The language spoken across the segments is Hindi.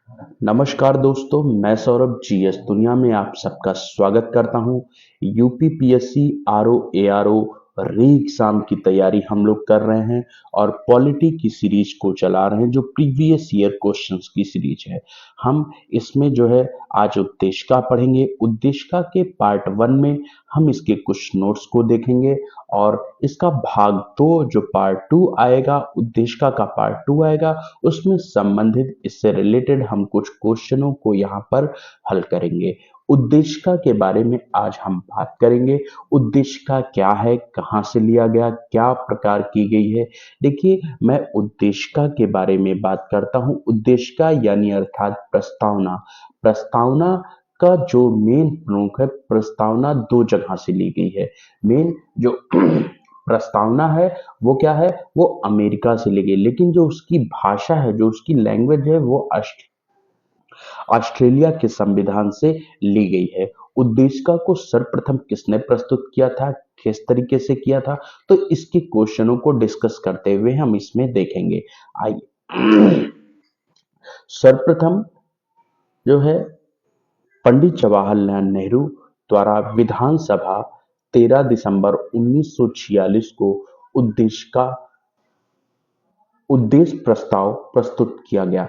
नमस्कार दोस्तों, मैं सौरभ जीएस दुनिया में आप सबका स्वागत करता हूं। यूपीपीएससी आरओ एआरओ री एग्जाम की तैयारी हम लोग कर रहे हैं और पॉलिटी की सीरीज को चला रहे हैं जो प्रीवियस ईयर क्वेश्चंस की सीरीज है। हम इसमें जो है आज उद्देशिका पढ़ेंगे। उद्देशिका के पार्ट 1 में हम इसके कुछ नोट्स को देखेंगे और इसका भाग 2 जो पार्ट 2 आएगा, उद्देशिका का पार्ट 2 आएगा, उसमें संबंधित इससे रिलेटेड हम कुछ क्वेश्चनों को यहाँ पर हल करेंगे। उद्देशिका के बारे में आज हम बात करेंगे। उद्देशिका क्या है, कहाँ से लिया गया, क्या प्रकार की गई है। देखिए, मैं उद्देशिका के बारे में बात करता हूँ। उद्देशिका यानी अर्थात प्रस्तावना। प्रस्तावना का जो मेन प्रमुख है, प्रस्तावना दो जगह से ली गई है। मेन जो प्रस्तावना है वो क्या है, वो अमेरिका से ली गई, लेकिन जो उसकी भाषा है, जो उसकी लैंग्वेज है, वो ऑस्ट्रेलिया के संविधान से ली गई है। उद्देशिका को सर्वप्रथम किसने प्रस्तुत किया था, किस तरीके से किया था, तो इसके क्वेश्चनों को डिस्कस करते हुए हम इसमें देखेंगे। आइए, सर्वप्रथम जो है पंडित जवाहरलाल नेहरू द्वारा विधानसभा 13 दिसंबर 1946 को उद्देशिका उद्देश्य प्रस्ताव प्रस्तुत किया गया।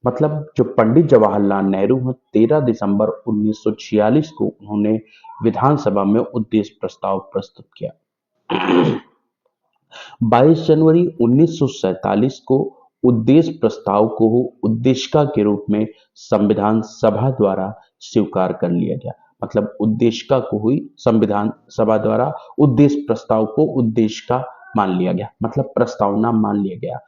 मतलब जो पंडित जवाहरलाल नेहरू हैं, 13 दिसंबर 1946 को उन्होंने विधानसभा में उद्देश्य प्रस्ताव प्रस्तुत किया। 22 जनवरी 1947 को उद्देश्य प्रस्ताव को उद्देशिका के रूप में संविधान सभा द्वारा स्वीकार कर लिया गया। मतलब उद्देशिका को हुई संविधान सभा द्वारा उद्देश्य प्रस्ताव को उद्देशिका मान लिया गया, मतलब प्रस्तावना मान लिया गया।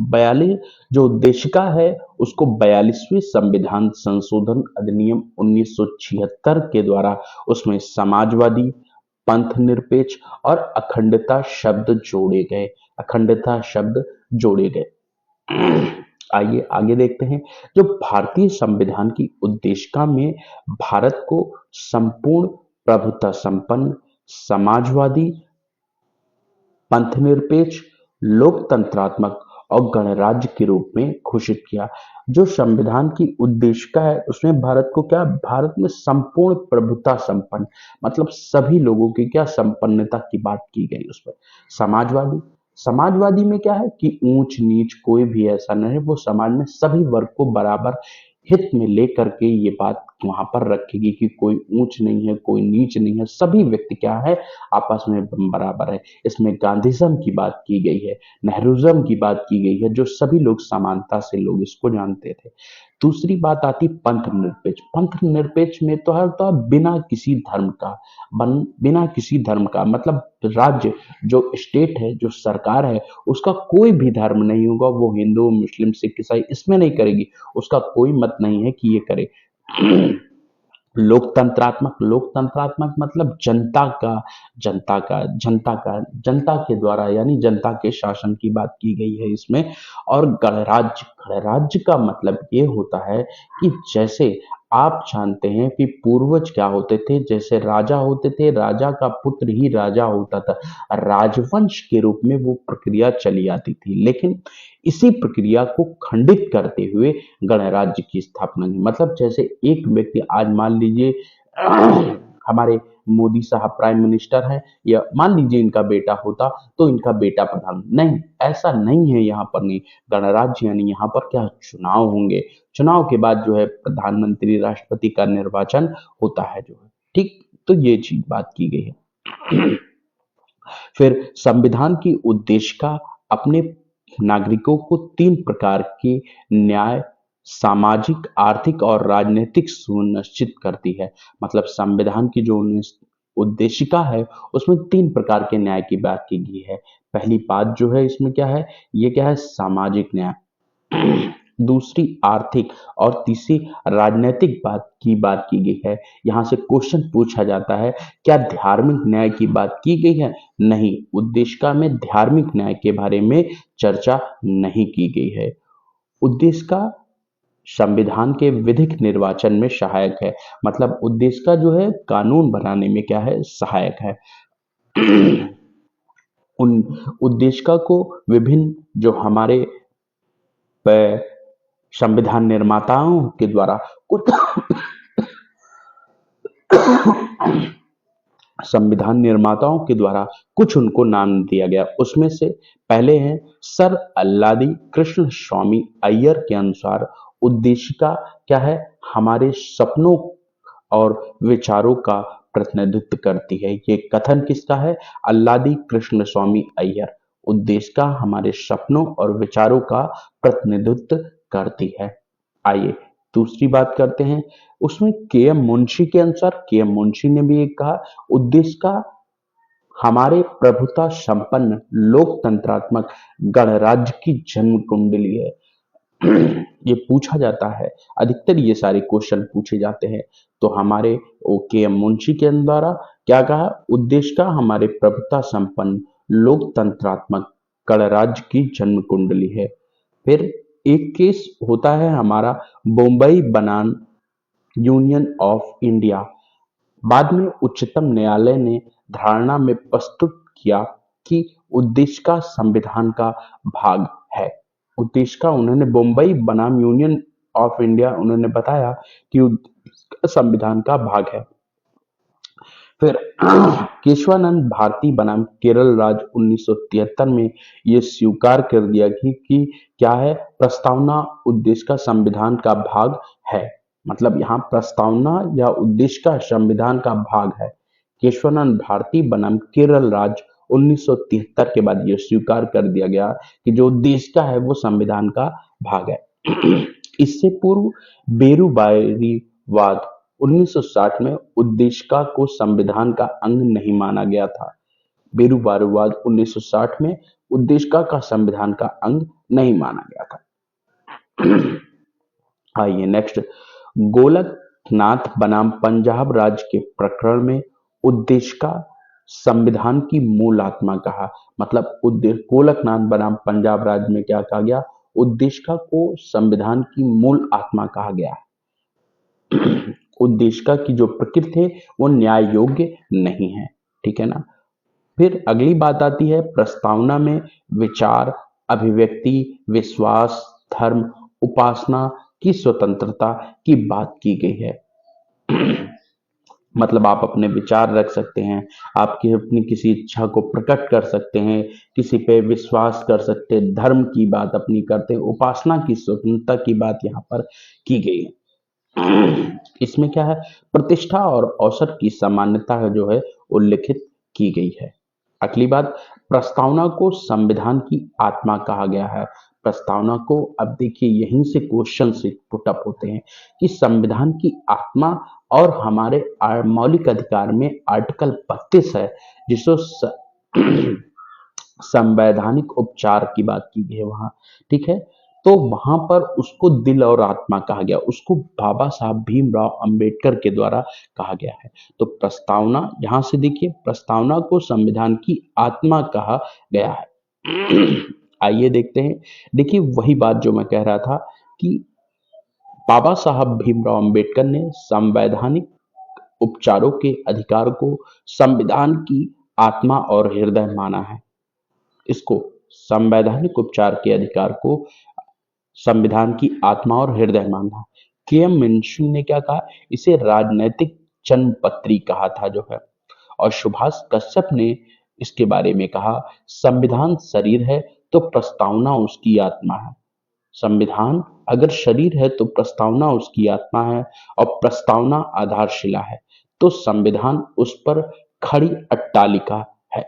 42 जो उद्देशिका है उसको 42वें संविधान संशोधन अधिनियम 1976 के द्वारा उसमें समाजवादी, पंथ निरपेक्ष और अखंडता शब्द जोड़े गए। अखंडता शब्द जोड़े गए। आइए आगे देखते हैं। जो भारतीय संविधान की उद्देशिका में भारत को संपूर्ण प्रभुत्व संपन्न, समाजवादी, पंथनिरपेक्ष, लोकतंत्रात्मक और गणराज्य के रूप में घोषित किया। जो संविधान की उद्देशिका है उसमें भारत को क्या, भारत में संपूर्ण प्रभुता संपन्न, मतलब सभी लोगों की क्या संपन्नता की बात की गई उसमें। समाजवादी, समाजवादी में क्या है कि ऊंच नीच कोई भी ऐसा नहीं है, वो समाज में सभी वर्ग को बराबर हित में लेकर के ये बात वहां पर रखेगी कि कोई ऊंच नहीं है, कोई नीच नहीं है, सभी व्यक्ति क्या है, आपस में बराबर है। इसमें गांधीज्म की बात की गई है, नेहरूज्म की बात की गई है, जो सभी लोग समानता से लोग इसको जानते थे। दूसरी बात आती पंथ निरपेक्ष। पंथ निरपेक्ष में तो है तो बिना किसी धर्म का, बिना किसी धर्म का, मतलब राज्य, जो स्टेट है, जो सरकार है, उसका कोई भी धर्म नहीं होगा, वो हिंदू, मुस्लिम, सिख, ईसाई इसमें नहीं करेगी, उसका कोई मत नहीं है कि ये करे। लोकतंत्रात्मक, लोकतंत्रात्मक मतलब जनता के द्वारा, यानी जनता के शासन की बात की गई है इसमें। और गणराज्य, गणराज्य का मतलब ये होता है कि जैसे आप जानते हैं कि पूर्वज क्या होते थे, जैसे राजा होते थे, राजा का पुत्र ही राजा होता था, राजवंश के रूप में वो प्रक्रिया चली आती थी। लेकिन इसी प्रक्रिया को खंडित करते हुए गणराज्य की स्थापना की। मतलब जैसे एक व्यक्ति, आज मान लीजिए हमारे मोदी साहब प्राइम मिनिस्टर हैं, या मान लीजिए इनका बेटा होता तो इनका बेटा प्रधान, नहीं, ऐसा नहीं है यहाँ पर। नहीं, गणराज्य यानी यहाँ पर क्या, चुनाव होंगे, चुनाव के बाद जो है प्रधानमंत्री, राष्ट्रपति का निर्वाचन होता है जो है, ठीक। तो ये चीज बात की गई है। फिर संविधान की उद्देशिका अपने नागरिकों को 3 प्रकार के न्याय, सामाजिक, आर्थिक और राजनीतिक सुनिश्चित करती है। मतलब संविधान की जो उद्देशिका है उसमें 3 प्रकार के न्याय की बात की गई है। पहली बात जो है इसमें क्या है, ये क्या है, सामाजिक न्याय। दूसरी आर्थिक और तीसरी राजनीतिक बात की गई है। यहाँ से क्वेश्चन पूछा जाता है, क्या धार्मिक न्याय की बात की गई है? नहीं, उद्देशिका में धार्मिक न्याय के बारे में चर्चा नहीं की गई है। उद्देशिका संविधान के विधिक निर्वाचन में सहायक है। मतलब उद्देशिका जो है कानून बनाने में क्या है, सहायक है। उन उद्देशिका को विभिन्न जो हमारे संविधान निर्माताओं के द्वारा कुछ संविधान निर्माताओं के द्वारा कुछ उनको नाम दिया गया। उसमें से पहले हैं सर अल्लादी कृष्ण स्वामी अय्यर के अनुसार उद्देशिका क्या है, हमारे सपनों और विचारों का प्रतिनिधित्व करती है। ये कथन किसका है, अल्लादी कृष्ण स्वामी अय्यर। उद्देशिका हमारे सपनों और विचारों का प्रतिनिधित्व करती है। आइए दूसरी बात करते हैं। उसमें के एम मुंशी के अनुसार, के एम मुंशी ने भी एक कहा, उद्देश्य का हमारे प्रभुता संपन्न लोकतंत्रात्मक गणराज्य की जन्म कुंडली है। ये पूछा जाता है, अधिकतर ये सारे क्वेश्चन पूछे जाते हैं। तो हमारे ओ के एम मुंशी के द्वारा क्या कहा, उद्देश्य का हमारे प्रभुता संपन्न लोकतंत्रात्मक गणराज्य की जन्म कुंडली है। फिर एक केस होता है हमारा बम्बई बनाम यूनियन ऑफ इंडिया। बाद में उच्चतम न्यायालय ने धारणा में प्रस्तुत किया कि उद्देश्य का संविधान का भाग है। उद्देश्य का उन्होंने बम्बई बनाम यूनियन ऑफ इंडिया उन्होंने बताया कि संविधान का भाग है। फिर केशवानंद भारती बनाम केरल राज्य 1973 में ये स्वीकार कर दिया कि क्या है, प्रस्तावना उद्देश्य का संविधान का भाग है। मतलब यहाँ प्रस्तावना या उद्देश्य का संविधान का भाग है। केशवानंद भारती बनाम केरल राज्य 1973 के बाद यह स्वीकार कर दिया गया कि जो उद्देश्य का है वो संविधान का भाग है। इससे पूर्व बेरुबारीवाद 1960 में उद्देशिका को संविधान का अंग नहीं माना गया था। बेरुबारीवाद 1960 में उद्देशिका का संविधान का अंग नहीं माना गया था। आइए नेक्स्ट, गोलकनाथ बनाम पंजाब राज्य के प्रकरण में उद्देशिका संविधान की मूल आत्मा कहा। मतलब उद्देश्य गोलकनाथ बनाम पंजाब राज्य में क्या कहा गया, उद्देशिका को संविधान की मूल आत्मा कहा गया है। उद्देशिका की जो प्रकृति है वो न्याय योग्य नहीं है, ठीक है ना। फिर अगली बात आती है, प्रस्तावना में विचार, अभिव्यक्ति, विश्वास, धर्म, उपासना की स्वतंत्रता की बात की गई है। मतलब आप अपने विचार रख सकते हैं, आपकी अपनी किसी इच्छा को प्रकट कर सकते हैं, किसी पे विश्वास कर सकते हैं, धर्म की बात अपनी करते हैं, उपासना की स्वतंत्रता की बात यहाँ पर की गई है। इसमें क्या है, प्रतिष्ठा और अवसर की सामान्यता जो है उल्लिखित की गई है। अगली बात, प्रस्तावना को संविधान की आत्मा कहा गया है। प्रस्तावना को, अब देखिए यहीं से क्वेश्चन से पुट अप होते हैं कि संविधान की आत्मा और हमारे मौलिक अधिकार में आर्टिकल 32 है जिसको संवैधानिक उपचार की बात की गई है वहां, ठीक है। तो वहां पर उसको दिल और आत्मा कहा गया, उसको बाबा साहब भीमराव अंबेडकर के द्वारा कहा गया है। तो प्रस्तावना, यहां से देखिए प्रस्तावना को संविधान की आत्मा कहा गया है। आइए देखते हैं, देखिए वही बात जो मैं कह रहा था कि बाबा साहब भीमराव अंबेडकर ने संवैधानिक उपचारों के अधिकार को संविधान की आत्मा और हृदय माना है। इसको संवैधानिक उपचार के अधिकार को संविधान की आत्मा और हृदय मानना। के एम मुंशी ने क्या कहा, इसे राजनैतिक जन्म पत्री कहा था जो है। और सुभाष कश्यप ने इसके बारे में कहा, संविधान शरीर है तो प्रस्तावना उसकी आत्मा है। संविधान अगर शरीर है तो प्रस्तावना उसकी आत्मा है और प्रस्तावना आधारशिला है, तो संविधान उस पर खड़ी अट्टालिका है।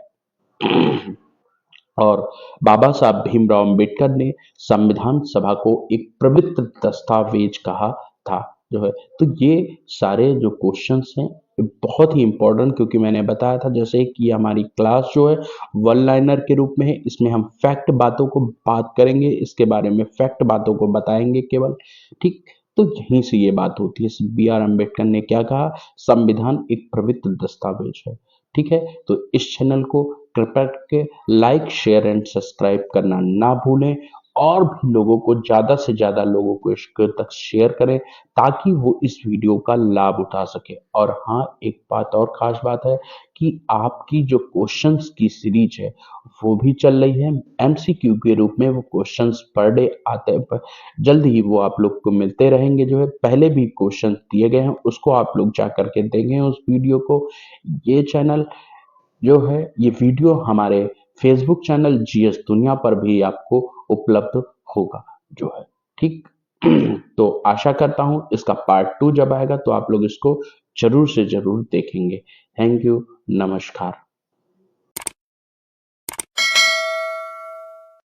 और बाबा साहब भीमराव अंबेडकर ने संविधान सभा को एक पवित्र दस्तावेज कहा था जो है। तो ये सारे जो क्वेश्चंस हैं बहुत ही इंपॉर्टेंट, क्योंकि मैंने बताया था जैसे कि हमारी क्लास जो है वन लाइनर के रूप में है, इसमें हम फैक्ट बातों को बात करेंगे, इसके बारे में फैक्ट बातों को बताएंगे केवल, ठीक। तो यहीं से ये बात होती है, बी आर अम्बेडकर ने क्या कहा, संविधान एक पवित्र दस्तावेज है, ठीक है। तो इस चैनल को कृपया करके लाइक, शेयर एंड सब्सक्राइब करना ना भूलें और भी लोगों को, ज़्यादा से ज़्यादा लोगों को इसको तक शेयर करें ताकि वो इस वीडियो का लाभ उठा सके। और हाँ, एक बात और ख़ास बात है कि आपकी जो क्वेश्चंस की सीरीज है वो भी चल रही है एमसीक्यू के रूप में। वो क्वेश्चंस पर डे आते हैं, जल्द ही वो आप लोग को मिलते रहेंगे। जो है पहले भी क्वेश्चन दिए गए हैं, उसको आप लोग जा करके देखें उस वीडियो को। ये चैनल जो है, ये वीडियो हमारे फेसबुक चैनल जीएस दुनिया पर भी आपको उपलब्ध होगा जो है, ठीक। तो आशा करता हूं इसका पार्ट 2 जब आएगा तो आप लोग इसको जरूर से जरूर देखेंगे। Thank you. नमस्कार।